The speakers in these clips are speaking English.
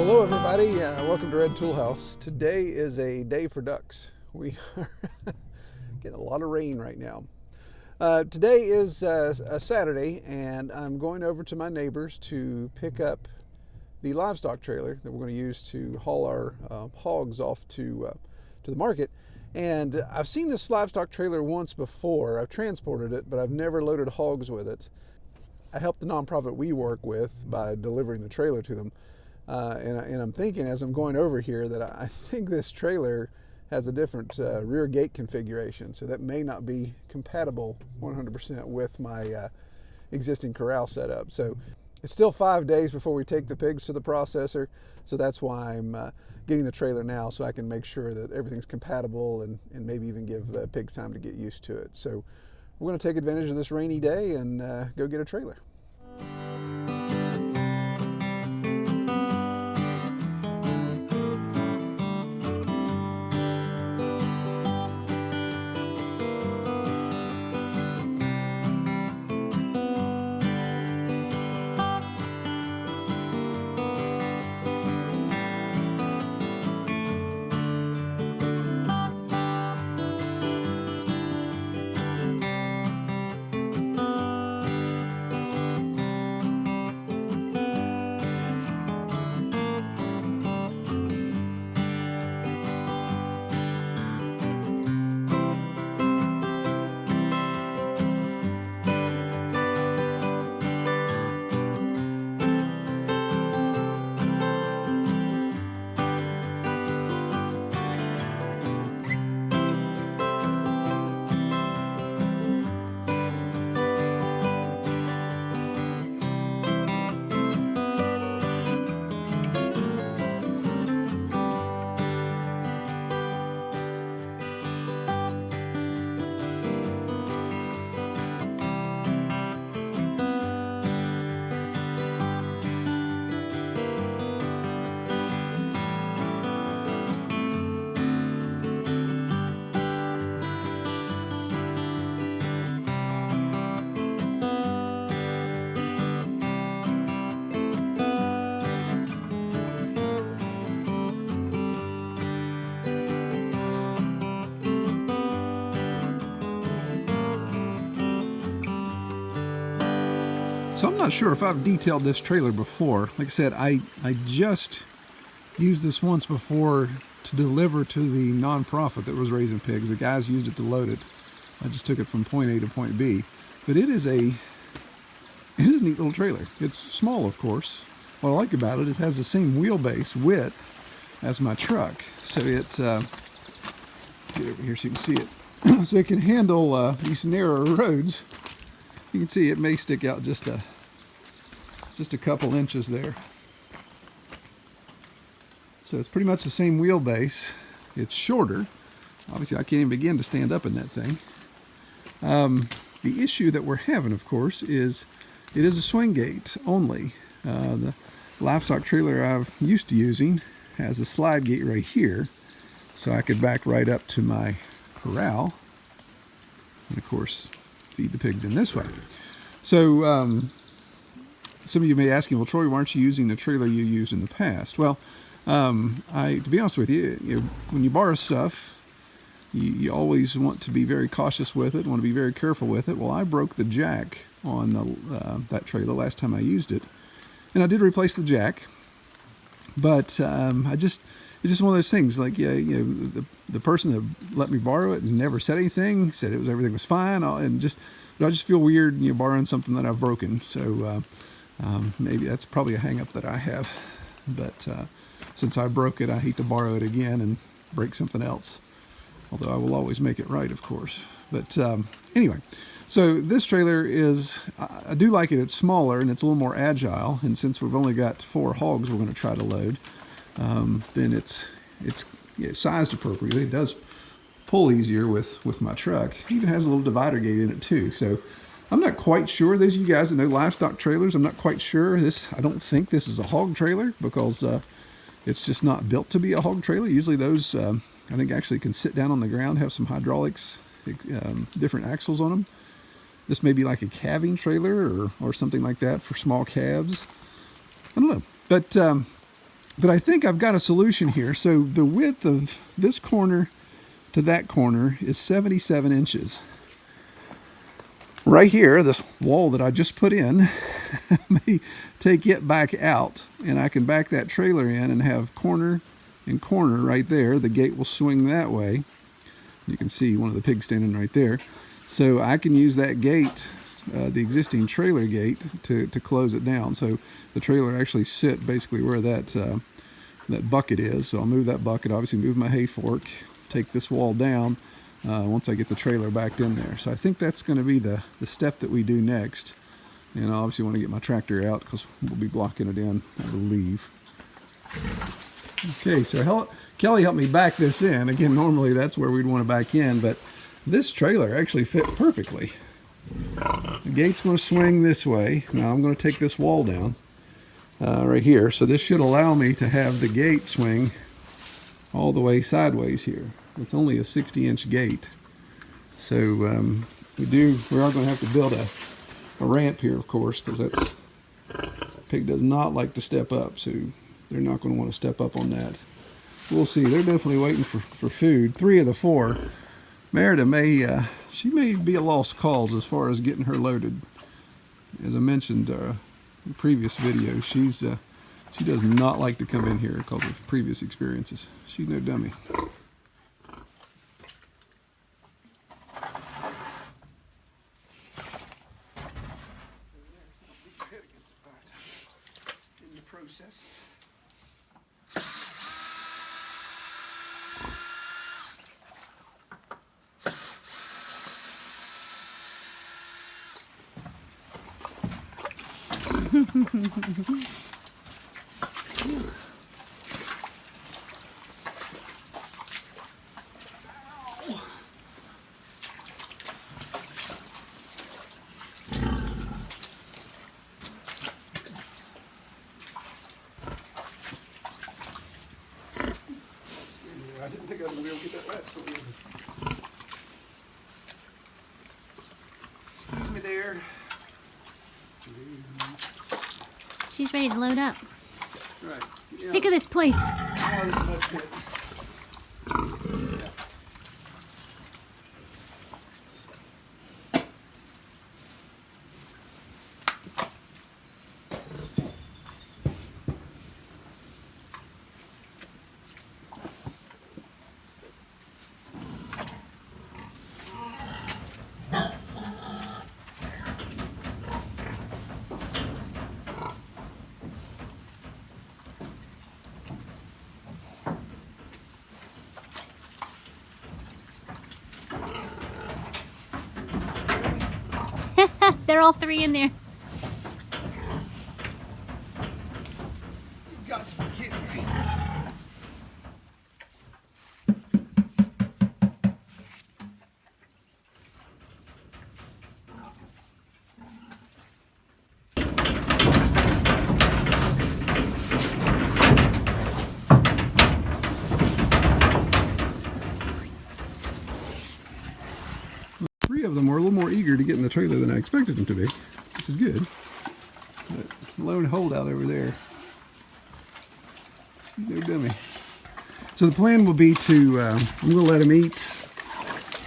Hello everybody, welcome to Red Tool House. Today is a day for ducks. We are getting a lot of rain right now. Today is a Saturday and I'm going over to my neighbors to pick up the livestock trailer that we're going to use to haul our hogs off to the market. And I've seen this livestock trailer once before. I've transported it, but I've never loaded hogs with it. I help the nonprofit we work with by delivering the trailer to them. And I'm thinking as I'm going over here that I think this trailer has a different rear gate configuration, so that may not be compatible 100% with my existing corral setup. So it's still 5 days before we take the pigs to the processor, so that's why I'm getting the trailer now, so I can make sure that everything's compatible and maybe even give the pigs time to get used to it. So we're going to take advantage of this rainy day and go get a trailer. So I'm not sure if I've detailed this trailer before. Like I said, I just used this once before to deliver to the nonprofit that was raising pigs. The guys used it to load it. I just took it from point A to point B. But it is a neat little trailer. It's small, of course. What I like about it, it has the same wheelbase width as my truck. So it, get over here so you can see it. So it can handle these narrower roads. You can see it may stick out just a couple inches there. So it's pretty much the same wheelbase. It's shorter. Obviously, I can't even begin to stand up in that thing. The issue that we're having, of course, is it is a swing gate only. The livestock trailer I've used to using has a slide gate right here, so I could back right up to my corral, and of course feed the pigs in this way. So some of you may be asking, well, Troy, why aren't you using the trailer you used in the past? Well, to be honest with you, when you borrow stuff, you always want to be very cautious with it, want to be very careful with it. Well, I broke the jack on that trailer last time I used it, and I did replace the jack, but it's just one of those things. Like, the person that let me borrow it never said anything, said everything was fine, but I just feel weird, borrowing something that I've broken. So maybe that's probably a hang up that I have. But since I broke it, I hate to borrow it again and break something else. Although I will always make it right, of course. But anyway, so this trailer I do like it. It's smaller and it's a little more agile. And since we've only got 4 hogs we're going to try to load, then it's sized appropriately. It does pull easier with my truck. It even has a little divider gate in it too. So I'm not quite sure. Those of you guys that know livestock trailers, I'm not quite sure. I don't think this is a hog trailer because it's just not built to be a hog trailer. Usually those, I think, actually can sit down on the ground, have some hydraulics, different axles on them. This may be like a calving trailer or something like that for small calves. I don't know. But But I think I've got a solution here. So the width of this corner to that corner is 77 inches. Right here, this wall that I just put in, may take it back out, and I can back that trailer in and have corner and corner right there. The gate will swing that way. You can see one of the pigs standing right there. So I can use that gate, the existing trailer gate, to close it down. So the trailer actually sit basically where that bucket is. So I'll move that bucket, obviously move my hay fork, take this wall down once I get the trailer backed in there. So I think that's going to be the step that we do next. And I obviously want to get my tractor out because we'll be blocking it in, I believe. Okay, so Kelly helped me back this in. Again, normally that's where we'd want to back in, but this trailer actually fit perfectly. The gate's going to swing this way. Now I'm going to take this wall down right here. So this should allow me to have the gate swing all the way sideways here. It's only a 60-inch gate. So we are going to have to build a ramp here, of course, because pig does not like to step up. So they're not going to want to step up on that. We'll see. They're definitely waiting for food. 3 of the 4. Merida she may be a lost cause as far as getting her loaded. As I mentioned in the previous video, she does not like to come in here because of previous experiences. She's no dummy. In the process. I didn't think I was going to be able to get that left so easy. Excuse me there. She's ready to load up. Right. Yeah. Sick of this place. Oh, this is much good. Yeah. They're all 3 in there. You've got to be kidding me. Three of them were a little more eager to get in the trailer than I expected them to be, which is good. But lone holdout over there, no dummy. So the plan will be to, I'm going to let them eat,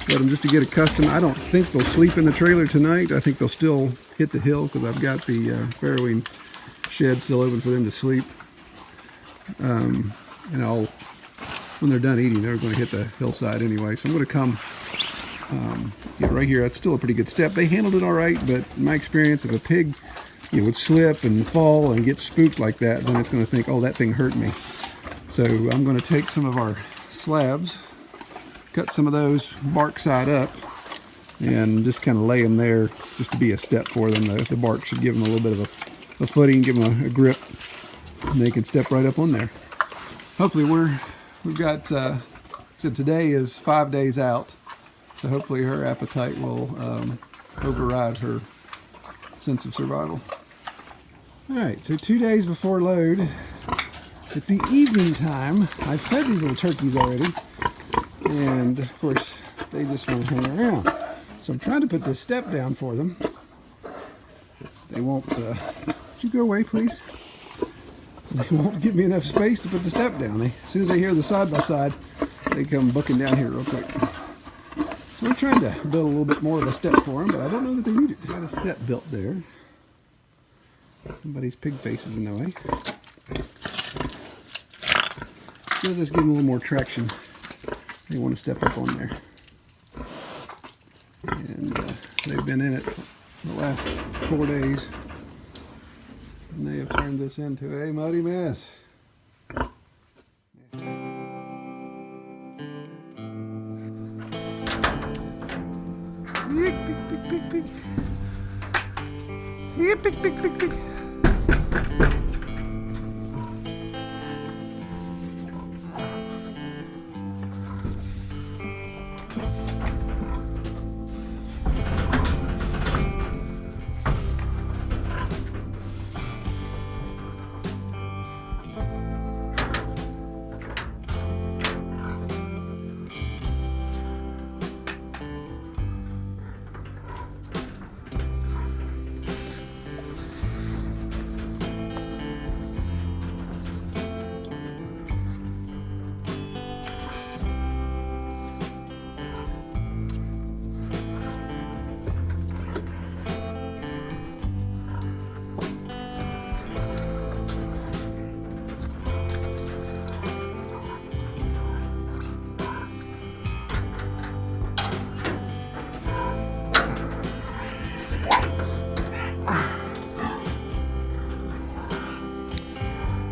let them just to get accustomed. I don't think they'll sleep in the trailer tonight. I think they'll still hit the hill because I've got the farrowing shed still open for them to sleep. And when they're done eating, they're going to hit the hillside anyway. So I'm going to come right here. That's still a pretty good step. They handled it all right, but in my experience, if a pig would slip and fall and get spooked like that, then it's going to think, oh, that thing hurt me. So I'm going to take some of our slabs, cut some of those bark side up, and just kind of lay them there just to be a step for them. The bark should give them a little bit of a footing, give them a grip, and they can step right up on there. Hopefully we've got, so today is 5 days out. So hopefully her appetite will override her sense of survival. All right, so 2 days before load, it's the evening time. I've fed these little turkeys already, and of course they just want to hang around. So I'm trying to put this step down for them. They won't. Would you go away, please? They won't give me enough space to put the step down. As soon as they hear the side-by-side, they come booking down here real quick. So we're trying to build a little bit more of a step for them, but I don't know that they need it. Got a step built there. Somebody's pig face is in the way. So just give them a little more traction. They want to step up on there. And they've been in it for the last 4 days. And they have turned this into a muddy mess. Pig, pig, pig, pig, pig. Yeah, pig, pig, pig, pig.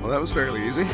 Well, that was fairly easy.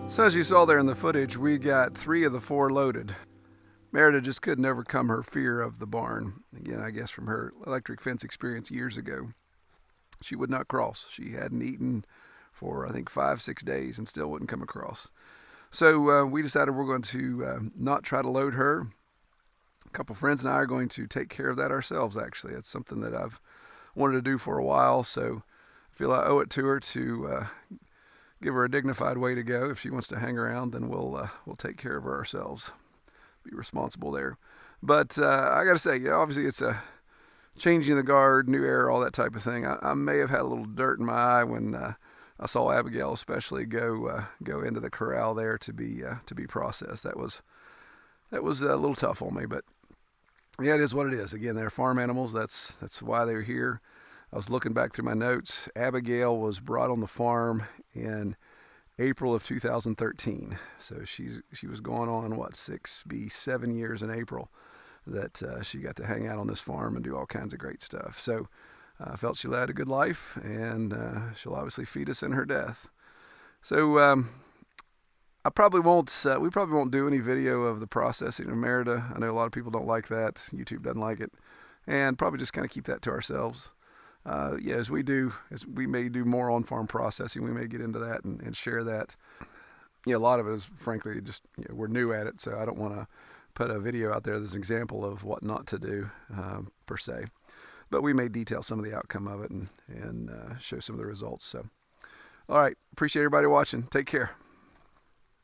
So as you saw there in the footage, we got 3 of the 4 loaded. Merida just couldn't overcome her fear of the barn. Again, I guess from her electric fence experience years ago. She would not cross. She hadn't eaten for, I think, 5-6 days and still wouldn't come across. So we decided we're going to not try to load her. A couple friends and I are going to take care of that ourselves, actually. It's something that I've wanted to do for a while, so I feel I owe it to her to give her a dignified way to go. If she wants to hang around, then we'll take care of her ourselves. Be responsible there. But I got to say, obviously it's a changing the guard, new air, all that type of thing. I may have had a little dirt in my eye when I saw Abigail, especially go into the corral there to be processed. That was a little tough on me, but yeah, it is what it is. Again, they're farm animals. That's why they're here. I was looking back through my notes. Abigail was brought on the farm in April of 2013. So she was going on 7 years in April that she got to hang out on this farm and do all kinds of great stuff. So I felt she led a good life, and she'll obviously feed us in her death. So I probably won't. We probably won't do any video of the processing of Merida. I know a lot of people don't like that. YouTube doesn't like it, and probably just kind of keep that to ourselves. Yeah, as we may do more on-farm processing, we may get into that and share that. A lot of it is frankly just we're new at it, so I don't want to put a video out there that's an example of what not to do per se. But we may detail some of the outcome of it and show some of the results. So, all right, appreciate everybody watching. Take care.